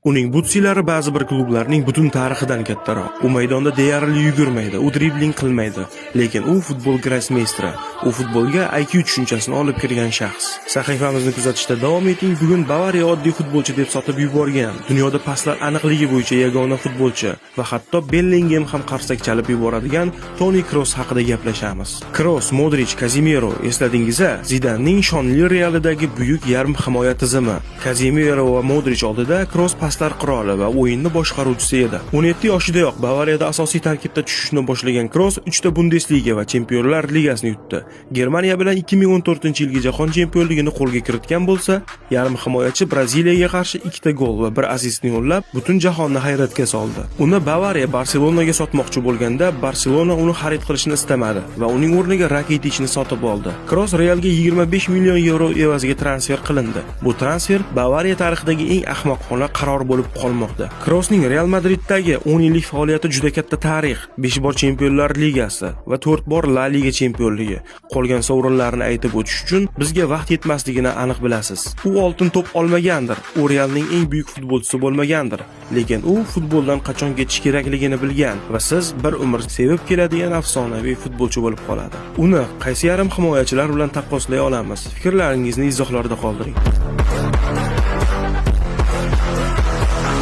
Uning butsilari ba'zi bir klublarning butun tarixidan kattaroq. U maydonda deyarli yugurmaydi, u dribling qilmaydi, lekin u futbol grossmeysteri. U futbolga IQ tushunchasini olib kirgan shaxs. Sahifamizni kuzatishda davom eting. Bugun Bavariya oddiy futbolchi deb sotib yuborgan, dunyoda paslar aniqligi bo'yicha yagona futbolchi va hatto Bellingham ham qarsak chalib yuboradigan Toni Kroos haqida gaplashamiz. Kroos, Modric, Kazemiro esladingiz-a? Zidanning shonli Realidagi buyuk yarim himoya tizimi. Kazemiro va Modric oldida Kroos paslar qiroli va o'yinni boshqaruvchisi edi. 17 yoshidayoq Bavariyada asosiy tarkibda tushishni boshlagan Kroos 3 ta Bundesliga va Chempionlar Ligasini yutdi. Germaniya bilan 2014-yilgi jahon chempionligini qo'lga kiritgan bo'lsa, yarim himoyachi Braziliyaga qarshi 2 ta gol va 1 assistni yo'llab, butun jahonni hayratga soldi. Uni Bavariya Barselonaga sotmoqchi bo'lganda, Barselona uni xarid qilishni istamadi va uning o'rniga Rakitichni sotib oldi. Kroos Realga 25 million yevro evaziga transfer qilindi. Bu transfer Bavariya tarixidagi eng ahmoqona qaror bo'lib qolmoqda. Kroosning Real Madriddagi 10 yillik faoliyati juda katta tarix. 5 bor Chempionlar Ligasi va 4 bor La Liga chempionligi. Qolgan sovrinlarni aytib o'tish uchun bizga vaqt yetmasligini aniq bilasiz. U oltin to'p olmagandir, u Realning eng buyuk futbolchisi bo'lmagandir, lekin u futboldan qachon ketish kerakligini bilgan va siz bir umr sevib keladigan afsonaviy futbolchi bo'lib qoladi. Uni qaysi yarim himoyachilar bilan taqqoslay olamiz? Fikrlaringizni izohlarda qoldiring.